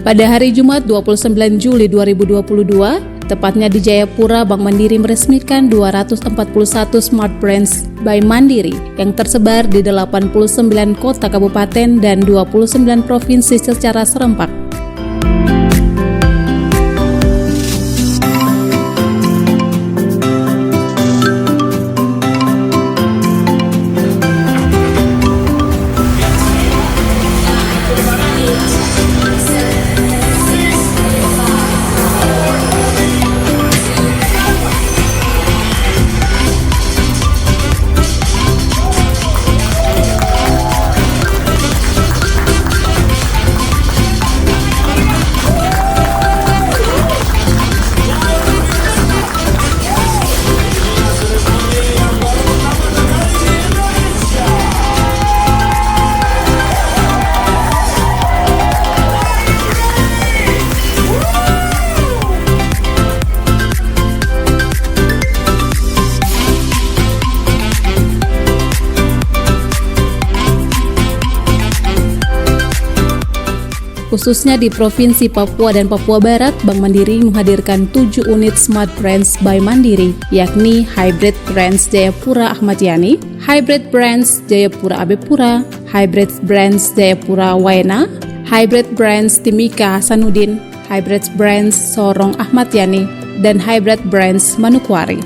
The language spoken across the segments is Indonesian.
Pada hari Jumat 29 Juli 2022, tepatnya di Jayapura, Bank Mandiri meresmikan 241 Smart Branch by Mandiri yang tersebar di 89 kota kabupaten dan 29 provinsi secara serempak. Khususnya di Provinsi Papua dan Papua Barat, Bank Mandiri menghadirkan 7 unit Smart Branch by Mandiri, yakni Hybrid Branch Jayapura Ahmad Yani, Hybrid Branch Jayapura Abepura, Hybrid Branch Jayapura Waena, Hybrid Branch Timika Hasanuddin, Hybrid Branch Sorong Ahmad Yani, dan Hybrid Branch Manukwari.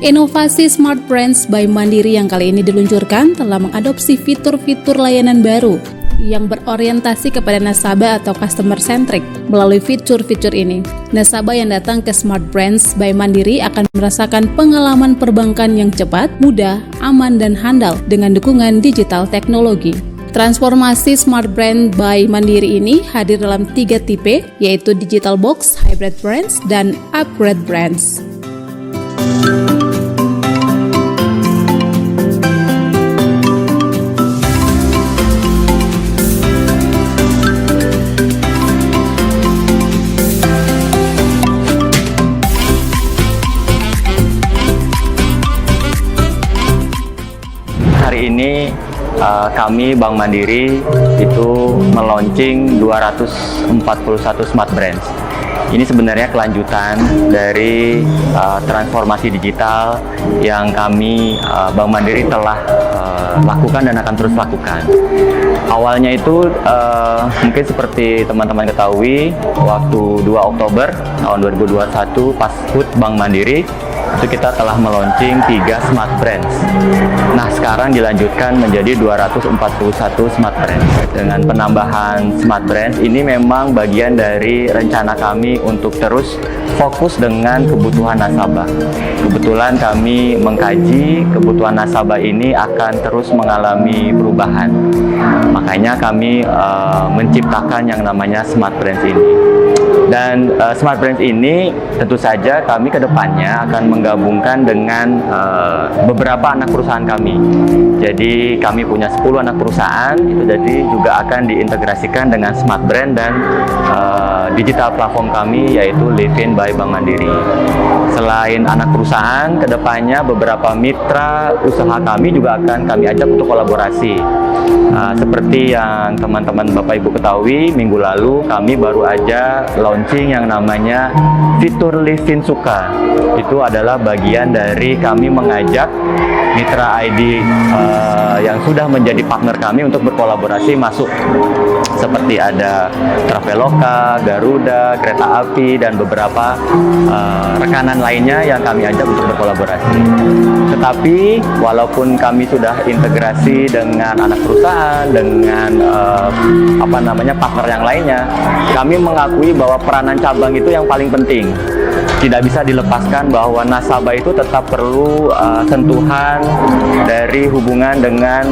Inovasi Smart Branch by Mandiri yang kali ini diluncurkan telah mengadopsi fitur-fitur layanan baru yang berorientasi kepada nasabah atau customer centric. Melalui fitur-fitur ini, nasabah yang datang ke Smart Branch by Mandiri akan merasakan pengalaman perbankan yang cepat, mudah, aman, dan handal dengan dukungan digital teknologi. Transformasi Smart Branch by Mandiri ini hadir dalam 3 tipe, yaitu Digital Box, Hybrid Branch, dan Upgrade Branch. Hari ini kami Bank Mandiri itu meluncing 241 Smart Branch. Ini sebenarnya kelanjutan dari transformasi digital yang kami Bank Mandiri telah lakukan dan akan terus lakukan. Awalnya itu mungkin seperti teman-teman ketahui, waktu 2 Oktober tahun 2021 pas HUT Bank Mandiri itu kita telah meluncing 3 Smart Branch. Nah, sekarang dilanjutkan menjadi 241 Smart Branch. Dengan penambahan Smart Branch ini memang bagian dari rencana kami untuk terus fokus dengan kebutuhan nasabah. Kebetulan kami mengkaji kebutuhan nasabah ini akan terus mengalami perubahan. Makanya kami menciptakan yang namanya Smart Branch ini. Dan Smart Branch ini tentu saja kami kedepannya akan menggabungkan dengan beberapa anak perusahaan kami. Jadi kami punya 10 anak perusahaan, itu jadi juga akan diintegrasikan dengan Smart Branch dan digital platform kami, yaitu Livin by Bank Mandiri. Selain anak perusahaan, kedepannya beberapa mitra usaha kami juga akan kami ajak untuk kolaborasi. Seperti yang teman-teman Bapak Ibu ketahui, minggu lalu kami baru aja launching yang namanya fitur Livin Suka. Itu adalah bagian dari kami mengajak mitra ID yang sudah menjadi partner kami untuk berkolaborasi masuk. Seperti ada Traveloka, Garuda, Kereta Api, dan beberapa rekanan lainnya yang kami ajak untuk berkolaborasi. Tetapi walaupun kami sudah integrasi dengan anak perusahaan, dengan partner yang lainnya, kami mengakui bahwa peranan cabang itu yang paling penting. Tidak bisa dilepaskan bahwa nasabah itu tetap perlu sentuhan dari hubungan dengan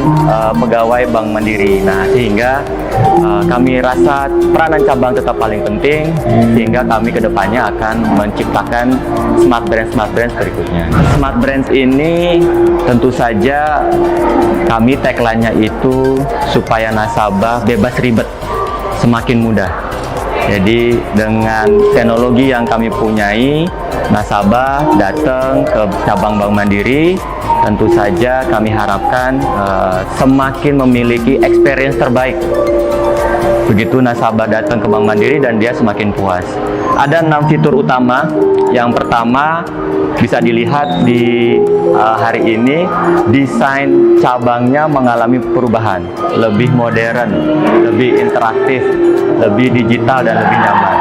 pegawai Bank Mandiri. Nah, sehingga kami rasa peranan cabang tetap paling penting, sehingga kami kedepannya akan menciptakan Smart Branch berikutnya. Smart Branch ini tentu saja kami tagline-nya itu supaya nasabah bebas ribet, semakin mudah. Jadi dengan teknologi yang kami punyai, nasabah datang ke cabang Bank Mandiri, tentu saja kami harapkan semakin memiliki experience terbaik begitu nasabah datang ke Bank Mandiri dan dia semakin puas. Ada 6 fitur utama. Yang pertama bisa dilihat di hari ini desain cabangnya mengalami perubahan, lebih modern, lebih interaktif, lebih digital dan lebih nyaman.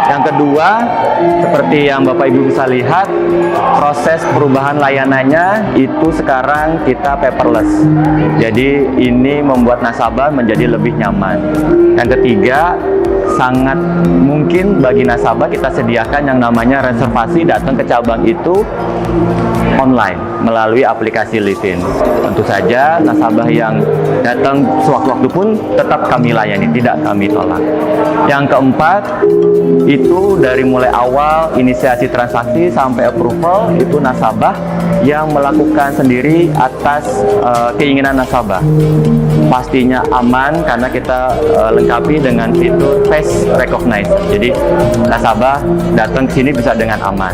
Yang kedua, seperti yang Bapak Ibu bisa lihat, proses perubahan layanannya itu sekarang kita paperless. Jadi ini membuat nasabah menjadi lebih nyaman. Yang ketiga, sangat mungkin bagi nasabah kita sediakan yang namanya reservasi datang ke cabang itu online melalui aplikasi Livin. Tentu saja nasabah yang datang sewaktu-waktu pun tetap kami layani, tidak kami tolak. Yang keempat, itu dari mulai awal inisiasi transaksi sampai approval itu nasabah yang melakukan sendiri atas keinginan nasabah. Pastinya aman karena kita lengkapi dengan fitur face recognize. Jadi nasabah datang ke sini bisa dengan aman.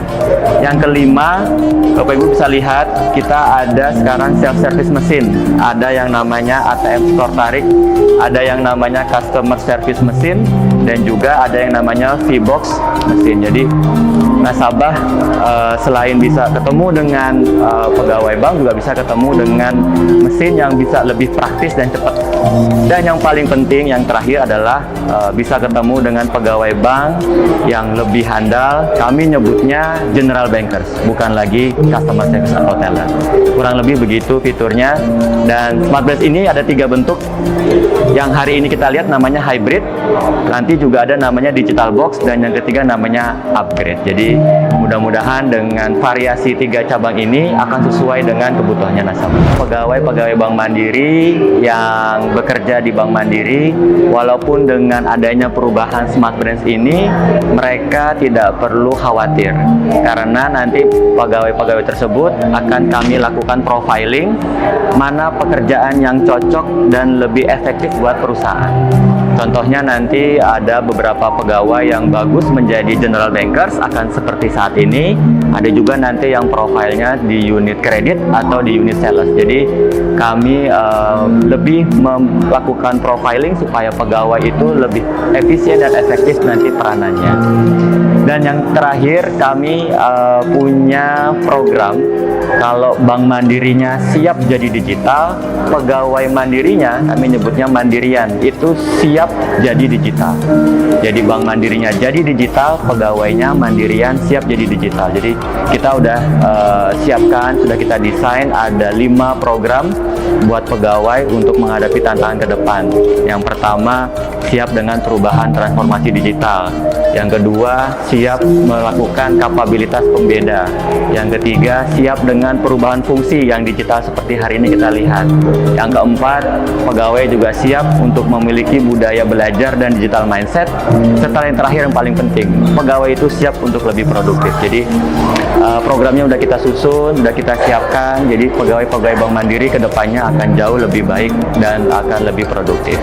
Yang kelima, Bapak Ibu bisa lihat kita ada sekarang self service mesin. Ada yang namanya ATM store tarik, ada yang namanya customer service mesin, dan juga ada yang namanya V-box mesin. Jadi nasabah selain bisa ketemu dengan pegawai bank juga bisa ketemu dengan mesin yang bisa lebih praktis dan cepat. Dan yang paling penting yang terakhir adalah bisa ketemu dengan pegawai bank yang lebih handal. Kami nyebutnya general bankers, bukan lagi customer service atau teller. Kurang lebih begitu fiturnya. Dan Smart Branch ini ada 3 bentuk. Yang hari ini kita lihat namanya hybrid, nanti juga ada namanya digital box, dan yang ketiga namanya upgrade. Jadi mudah-mudahan dengan variasi 3 cabang ini akan sesuai dengan kebutuhannya nasabah. Pegawai Bank Mandiri yang bekerja di Bank Mandiri, walaupun dengan adanya perubahan Smart Branch ini, mereka tidak perlu khawatir karena nanti pegawai-pegawai tersebut akan kami lakukan profiling mana pekerjaan yang cocok dan lebih efektif buat perusahaan. Contohnya nanti ada beberapa pegawai yang bagus menjadi general bankers akan seperti saat ini. Ada juga nanti yang profilnya di unit kredit atau di unit sales. Jadi kami lebih melakukan profiling supaya pegawai itu lebih efisien dan efektif nanti peranannya. Dan yang terakhir kami punya program kalau Bank Mandirinya siap jadi digital, pegawai mandirinya kami nyebutnya mandirian itu siap jadi digital. Jadi Bank Mandirinya jadi digital, pegawainya mandirian siap jadi digital. Jadi kita udah siapkan, sudah kita desain ada 5 program buat pegawai untuk menghadapi tantangan ke depan. Yang pertama, siap dengan perubahan transformasi digital. Yang kedua, siap melakukan kapabilitas pembeda. Yang ketiga, siap dengan perubahan fungsi yang digital seperti hari ini kita lihat. Yang keempat, pegawai juga siap untuk memiliki budaya belajar dan digital mindset. Serta yang terakhir yang paling penting, pegawai itu siap untuk lebih produktif. Jadi programnya udah kita susun, udah kita siapkan. Jadi pegawai-pegawai Bank Mandiri ke depannya akan jauh lebih baik dan akan lebih produktif.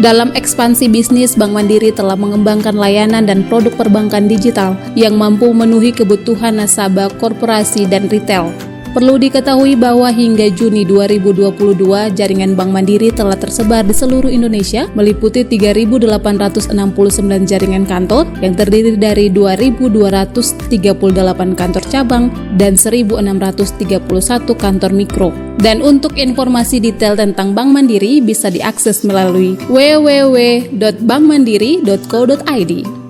Dalam ekspansi bisnis, Bank Mandiri telah mengembangkan layanan dan produk perbankan digital yang mampu memenuhi kebutuhan nasabah korporasi dan retail. Perlu diketahui bahwa hingga Juni 2022, jaringan Bank Mandiri telah tersebar di seluruh Indonesia, meliputi 3.869 jaringan kantor yang terdiri dari 2.238 kantor cabang dan 1.631 kantor mikro. Dan untuk informasi detail tentang Bank Mandiri bisa diakses melalui www.bankmandiri.co.id.